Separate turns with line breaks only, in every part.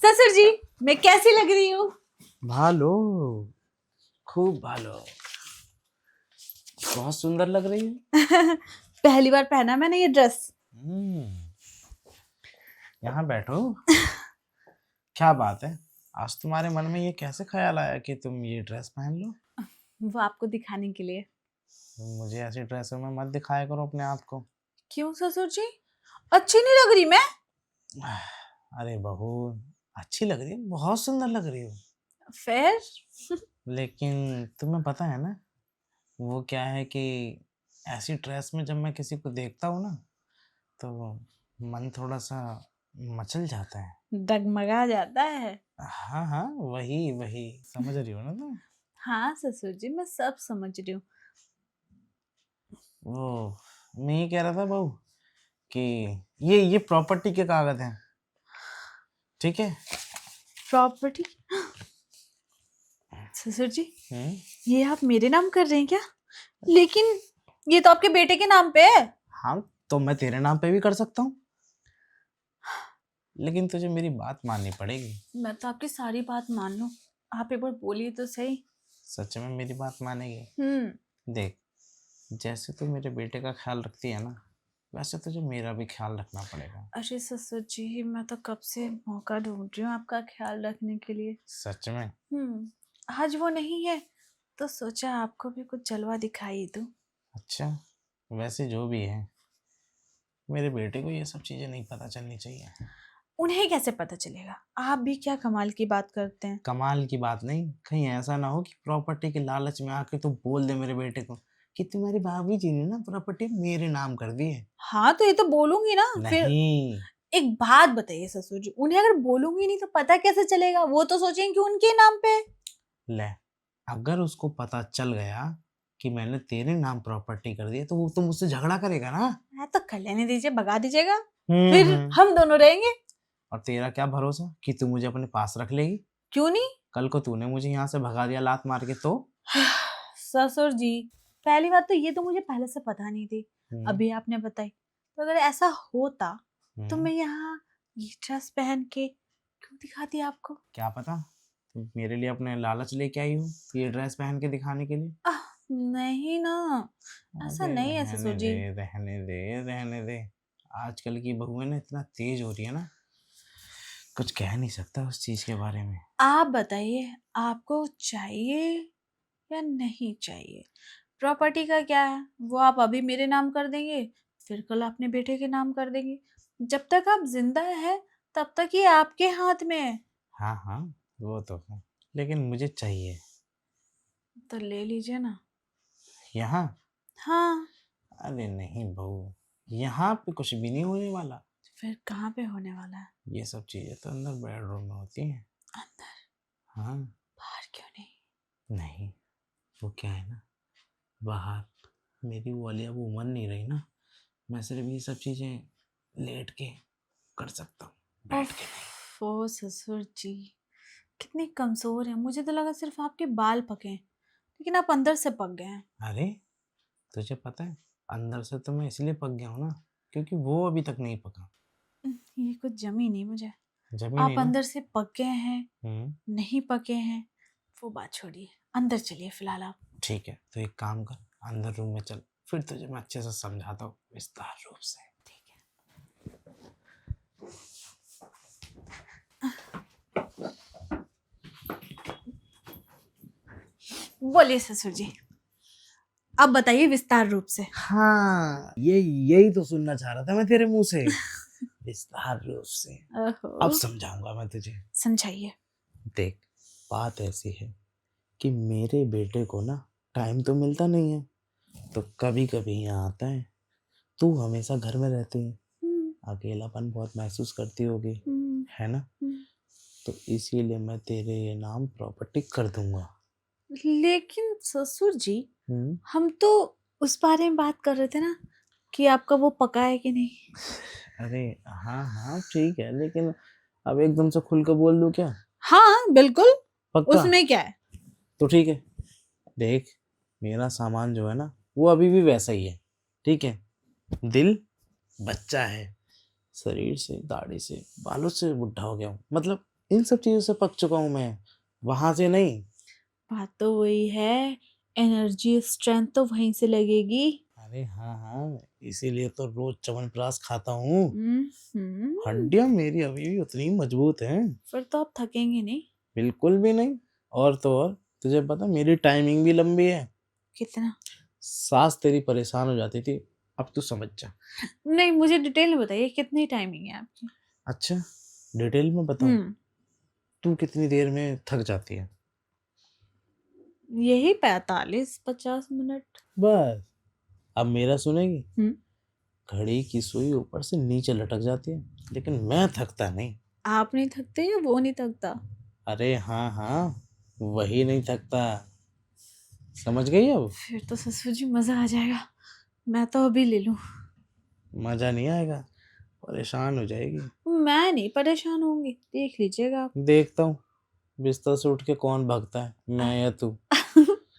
ससुर जी, मैं कैसी लग रही हूँ?
भालो, खूब भालो, बहुत सुंदर लग रही है।
पहली बार पहना मैंने ये ड्रेस।
यहाँ बैठो। क्या बात है, आज तुम्हारे मन में ये कैसे ख्याल आया कि तुम ये ड्रेस पहन लो?
वो आपको दिखाने के लिए।
मुझे ऐसी ड्रेसों में मत दिखाया करो अपने आप को।
क्यों ससुर जी, अच्छी नहीं लग रही मैं?
अरे बहू, अच्छी लग रही है, बहुत सुंदर लग रही हो।
फिर
लेकिन तुम्हें पता है ना, वो क्या है कि ऐसी ड्रेस में जब मैं किसी को देखता हूँ ना, तो मन थोड़ा सा मचल जाता है।
डगमगा जाता है।
हाँ हाँ, वही वही समझ रही हो ना तुम?
हाँ ससुर जी, मैं सब समझ रही हूँ।
वो मैं ये कह रहा था बहू कि ये प्रॉपर्टी के कागज हैं, ठीक है?
प्रॉपर्टी? ससुर जी,
हम्म।
ये आप मेरे नाम कर रहे हैं क्या? लेकिन ये तो आपके बेटे के नाम पे है।
हाँ, तो मैं तेरे नाम पे भी कर सकता हूँ, लेकिन तुझे मेरी बात माननी पड़ेगी।
मैं तो आपकी सारी बात मान लूं, आप एक बार बोलिए तो सही।
सच में मेरी बात मानेगी?
हम्म।
देख, जैसे तू मेरे बेटे का ख्याल रखती है ना, वैसे तुझे मेरा भी ख्याल रखना पड़ेगा।
अरे ससुर जी, मैं तो कब से मौका ढूंढ रही हूँ आपका ख्याल रखने के लिए।
सच में?
आज वो नहीं है तो सोचा आपको भी कुछ जलवा दिखाई दूं।
अच्छा, वैसे जो भी है, मेरे बेटे को ये सब चीजें नहीं पता चलनी चाहिए।
उन्हें कैसे पता चलेगा? आप भी क्या कमाल की बात करते हैं।
कमाल की बात नहीं, कहीं ऐसा ना हो कि प्रॉपर्टी के लालच में आके तू बोल दे मेरे बेटे को कि तुम्हारी भाभी जी ने ना प्रॉपर्टी मेरे नाम कर दी है।
हाँ तो ये तो बोलूंगी ना फिर।
नहीं।
एक बात बताइए ससुर जी, उन्हें अगर बोलूंगी नहीं तो पता कैसे चलेगा? वो तो सोचेंगे कि उनके नाम पे है।
ले, अगर उसको पता चल गया कि मैंने तेरे नाम प्रॉपर्टी कर दी है, तो वो तो मुझसे झगड़ा करेगा ना।
हाँ, तो कर लेने दीजिए, भगा दीजिएगा, फिर
हम्म।
हम दोनों रहेंगे।
और तेरा क्या भरोसा कि तू मुझे अपने पास रख लेगी?
क्यों नहीं?
कल को तूने मुझे यहाँ से भगा दिया लात मार के तो?
ससुर जी, पहली बात तो ये तो मुझे पहले से पता नहीं थी,
हम्म।
अभी आपने बताई। तो अगर ऐसा होता तो
हम्म।
मैं यहाँ ये ड्रेस पहन के क्यों दिखाती आपको?
क्या पता तुम मेरे लिए अपने लालच लेके आई हो ये ड्रेस पहन के दिखाने के लिए।
आह, नहीं ना, ऐसा
अबे
नहीं है
रहने
ससुर
दे,
जी।
रहने दे, रहने दे। आजकल की बहुएं ना इतना तेज हो रही है ना, कुछ कह नहीं सकता उस चीज के बारे में।
आप बताइए, आपको चाहिए या नहीं चाहिए? प्रॉपर्टी का क्या है, वो आप अभी मेरे नाम कर देंगे, फिर कल अपने बेटे के नाम कर देंगे। जब तक आप जिंदा है तब तक ये आपके हाथ में है।
हाँ हाँ, वो तो है, लेकिन मुझे चाहिए।
तो ले लीजिए ना।
यहाँ?
हाँ।
अरे नहीं बहू, यहाँ पे कुछ भी नहीं होने वाला।
फिर कहाँ पे होने वाला है?
ये सब चीजें तो अंदर बेडरूम में होती हैं।
अंदर?
हाँ।
बाहर क्यों नहीं?
नहीं, वो क्या है ना, बाहर मेरी वो वाली अब उम्र नहीं रही ना, मैं सिर्फ ये सब चीजें लेट के कर सकता हूँ, बैठ के नहीं।
ओ ससुर जी, कितने कमजोर हैं। मुझे तो लगा सिर्फ आपके बाल पके हैं, लेकिन आप अंदर से पक गए हैं।
अरे, तुझे पता है, अंदर से तो मैं इसलिए पक गया हूँ ना, क्योंकि वो अभी तक नहीं पका।
ये कुछ जमी नहीं मुझे।
जमी नहीं
आप
ना।
अंदर से पक गए हैं,
हम्म।
नहीं पके हैं, वो बात छोड़िए, अंदर चलिए फिलहाल आप।
ठीक है, तो एक काम कर, अंदर रूम में चल, फिर तुझे मैं अच्छे से समझाता हूँ विस्तार रूप से।
ठीक है। बोलिए ससुर जी, अब बताइए विस्तार रूप से।
हाँ, यही तो सुनना चाह रहा था मैं तेरे मुंह से, विस्तार रूप से। अब
ओहो,
समझाऊंगा मैं तुझे।
समझाइए।
देख, बात ऐसी है कि मेरे बेटे को ना टाइम तो मिलता नहीं है, तो कभी कभी यहाँ आता है। तू हमेशा घर में रहती है,
हम्म,
अकेलापन बहुत महसूस करती होगी,
हम्म,
है ना?
हम्म।
तो इसीलिए मैं तेरे ये नाम प्रॉपर्टी कर दूंगा।
लेकिन ससुर जी,
हम्म।
हम तो उस बारे में बात कर रहे थे ना, कि आपका वो पका है कि नहीं।
अरे हाँ हाँ ठीक है, लेकिन अब एकदम से खुल के बोल दूं क्या?
हाँ बिल्कुल,
पक्का?
उसमें क्या है।
तो ठीक है, देख, मेरा सामान जो है ना, वो अभी भी वैसा ही है, ठीक है? दिल बच्चा है, शरीर से दाढ़ी से बालों से बुढ़ा हो गया हूँ, मतलब इन सब चीज़ों से पक चुका हूँ मैं, वहाँ से नहीं।
बात तो वही है, एनर्जी स्ट्रेंथ तो वहीं से लगेगी।
अरे हाँ, हाँ, इसीलिए तो रोज़ च्यवनप्राश खाता हूँ।
हम्म।
हड्डियाँ मेरी अभी भी उतनी ही मजबूत हैं।
फिर तो आप थकेंगे नहीं।
बिल्कुल भी नहीं। और तो और, तुझे पता मेरी टाइमिंग भी लंबी है।
कितना?
सास तेरी परेशान हो जाती थी, अब तू समझ जा।
नहीं, मुझे डिटेल में बताइए, कितनी टाइमिंग है आपकी?
अच्छा, डिटेल में बताऊँ?
हम्म।
तू कितनी देर में थक जाती है?
यही 45-50 मिनट।
बस। अब मेरा सुनेगी?
हम्म।
घड़ी की सुई ऊपर से नीचे लटक जाती है, लेकिन मैं थकता नहीं।
आप नहीं थकते या वो नहीं थकता?
अरे हाँ, हाँ, वही नहीं थकता। समझ गई अब?
फिर तो ससुर जी मजा आ जाएगा। मैं तो अभी ले लूं।
मजा नहीं आएगा, परेशान हो जाएगी।
मैं नहीं परेशान होंगी, देख लीजिएगा आप।
देखता हूँ बिस्तर से उठ के कौन भागता है, मैं या तू।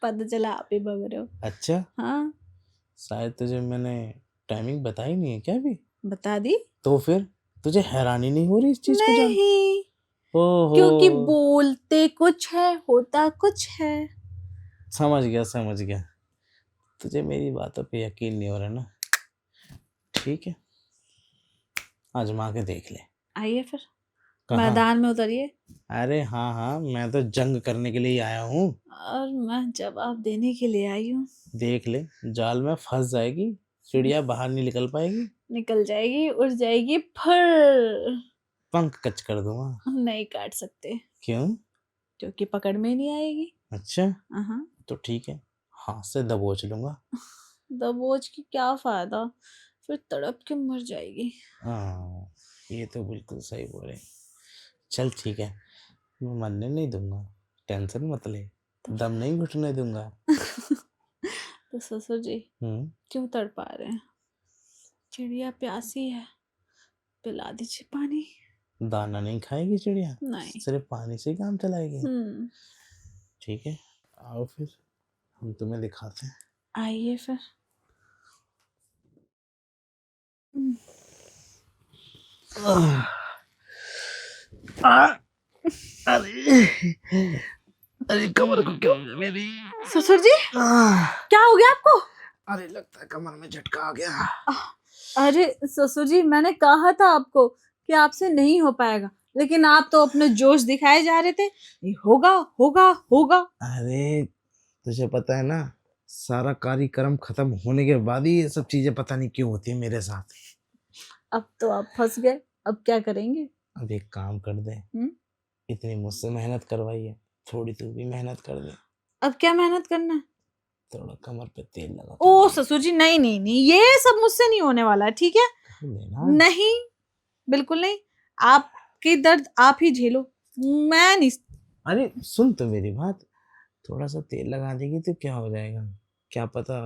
पता चला आप ही भाग रहे हो।
अच्छा,
हाँ।
शायद तुझे मैंने टाइमिंग बताई नहीं है क्या अभी?
बता दी।
तो फिर तुझे हैरानी नहीं हो रही इस चीज को जान?
नहीं,
ओहो,
क्योंकि बोलते कुछ है, होता कुछ है।
समझ गया, समझ गया। तुझे मेरी बातों पे यकीन नहीं हो रहा ना? ठीक है, आजमा के देख ले।
आइए फिर,
कहाँ?
मैदान में उतरिए।
अरे हाँ, हाँ, मैं तो जंग करने के लिए ही आया हूँ।
और मैं जवाब देने के लिए आई हूँ।
देख ले, जाल में फंस जाएगी, चिड़िया बाहर नहीं निकल पाएगी।
निकल जाएगी, उड़ जाएगी, फिर
पंख कच कर दूंगा।
नहीं काट सकते,
क्यों?
क्योंकि पकड़ में नहीं आएगी।
अच्छा,
हाँ।
तो ठीक है, हाथ से दबोच लूंगा।
दबोच की क्या फायदा, फिर तड़प के मर जाएगी।
हाँ, ये तो बिल्कुल सही बोले। चल ठीक है, मैं मरने नहीं दूंगा, टेंशन मत ले, दम नहीं घुटने दूंगा।
तो ससुर जी क्यों तड़पा रहे हैं? चिड़िया प्यासी है, पिला दीजिए पानी।
दाना नहीं खाएगी चिड़िया,
नहीं।
सिर्फ पानी से ही काम चलाएगी।
हम्म।
ठीक है, आओ फिर हम तुम्हें दिखाते हैं।
आइए फिर। हम्म।
अरे, अरे कमर को क्या हो गया मेरी?
ससुर जी क्या हो गया आपको?
अरे लगता है कमर में झटका आ गया।
अरे ससुर जी, मैंने कहा था आपको कि आपसे नहीं हो पाएगा, लेकिन आप तो अपने जोश दिखाए जा रहे थे, ये होगा होगा होगा।
अरे तुझे पता है ना, सारा कार्यक्रम खत्म होने के बाद ही ये सब चीजें पता नहीं क्यों होती है मेरे साथ।
अब तो आप फंस गए, अब क्या करेंगे?
अब एक काम कर दे, इतनी मुझसे मेहनत करवाई है, थोड़ी तू भी मेहनत कर दे।
अब क्या मेहनत करना है?
थोड़ा कमर पे तेल लगा
ओ ससुर जी, नहीं नहीं नहीं, ये सब मुझसे नहीं होने वाला है, ठीक है?
लेना।
नहीं, बिल्कुल नहीं। आपकी दर्द आप ही झेलो, मैं नहीं।
अरे सुन तो मेरी बात, थोड़ा सा तेल लगा देगी तो क्या हो जाएगा, क्या पता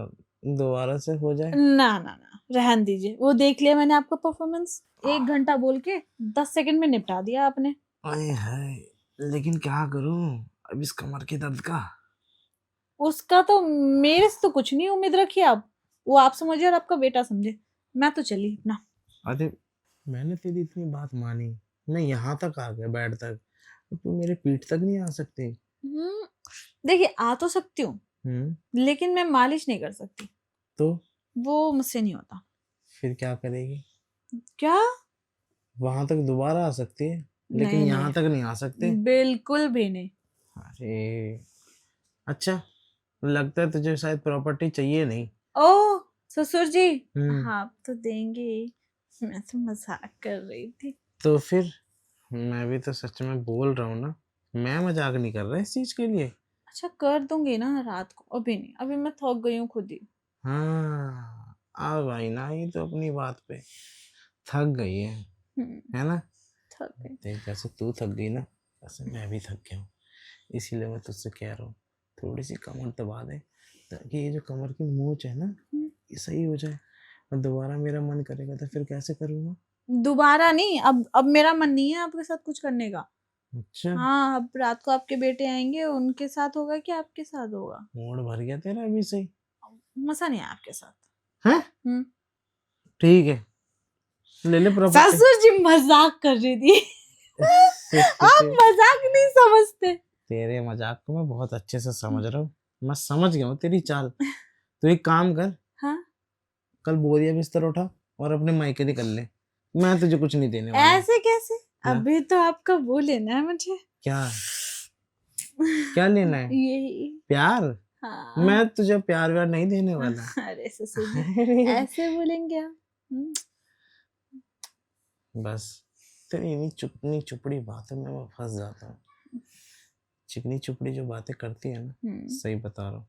दोबारा से हो जाए।
ना ना ना, रहन दीजिए, वो देख लिया मैंने आपका परफॉर्मेंस, 1 घंटा बोल के 10 सेकंड में निपटा दिया आपने।
अरे हाय, लेकिन क्या करूं अब इस कमर के दर्द का?
उसका तो मेरे से तो कुछ नहीं उम्मीद रखिए आप, वो आप समझे और आपका बेटा समझे, मैं तो चली अपना।
अरे मैंने तेरी इतनी बात मानी, मैं यहाँ तक आ गया, बेड तक, तो तू मेरे पीठ तक नहीं आ सकती?
देखिए, आ तो सकती हूँ, लेकिन मैं मालिश नहीं कर सकती,
तो
वो मुझसे नहीं होता।
फिर क्या करेगी?
क्या?
वहां तक दोबारा आ सकती है, लेकिन
नहीं
यहाँ तक नहीं आ सकते।
नहीं, बिल्कुल भी नहीं।
अरे अच्छा, लगता है तुझे शायद प्रॉपर्टी चाहिए नहीं।
ओ ससुर जी,
हम्म
आप तो देंगे ही, मैं तो मजाक कर रही थी।
तो फिर मैं भी तो सच में बोल रहा हूँ ना, मैं मजाक नहीं कर रहा इस चीज के लिए।
अच्छा कर दूंगी ना रात को, अभी नहीं, अभी मैं थक गई हूँ खुद ही।
हाँ, आ भाई ना, ये तो अपनी बात पे थक गई है ना?
थक गई।
देख, जैसे तू थक गई ना, वैसे मैं भी थक गया हूँ, इसीलिए मैं तुझसे कह रहा हूँ, थोड़ी सी कमर दबा दे, ताकि ये जो कमर की मोच है ना, ये सही हो जाए। और दोबारा मेरा मन करेगा तो फिर कैसे करूँगा?
दोबारा नहीं, अब मेरा मन नहीं है आपके साथ कुछ करने का।
अच्छा,
हाँ, अब रात को आपके बेटे आएंगे, उनके साथ होगा कि आपके साथ होगा?
मूड भर गया तेरा अभी से ही?
मजा नहीं है आपके साथ।
हैं? ठीक है, ले ले प्रॉपर्टी।
ससुर जी मजाक कर रही थी। आप मजाक नहीं समझते।
तेरे मजाक को मैं बहुत अच्छे से समझ रहा हूँ, मैं समझ गया हूँ तेरी चाल। तो एक काम कर,
हाँ,
कल बोरिया बिस्तर उठा और अपने मायके निकल ले, मैं तुझे कुछ नहीं देने वाला।
ऐसे कैसे?
क्या?
अभी तो आपका वो लेना है मुझे।
क्या क्या लेना है?
यही।
प्यार?
हाँ।
मैं तुझे प्यार व्यार नहीं देने वाला।
अरे ससुर जी,
अरे
ऐसे बोलेंगे आप?
बस तेरी इन्हीं चुपनी चुपड़ी बातों में मैं फंस जाता हूँ। चिकनी चुपड़ी जो बातें करती है ना, सही बता रहा हूँ,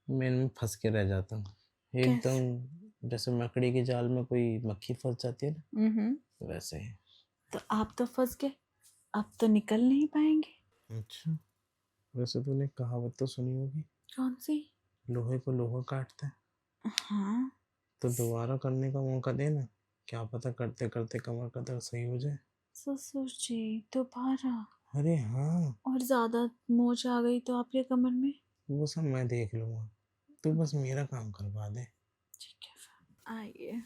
मैं इनमें फंस के रह जाता हूँ
कैसे?
एकदम, जैसे मकड़ी के जाल में कोई मक्खी फंस जाती है ना, वैसे ही।
तो आप तो फंस गए, अब तो निकल नहीं पाएंगे।
अच्छा, वैसे तूने कहावत तो सुनी होगी,
कौन सी?
लोहे को लोहा काटता है।
हाँ।
तो दोबारा करने का मौका देना, क्या पता करते करते कमर का दर्द सही हो जाए।
ससुर जी, दोबारा?
अरे हाँ,
और ज्यादा मोच आ गई तो आपके कमर में?
वो सब मैं देख लूंगा, तू बस मेरा काम करवा दे।
ठीक है, फिर आइए।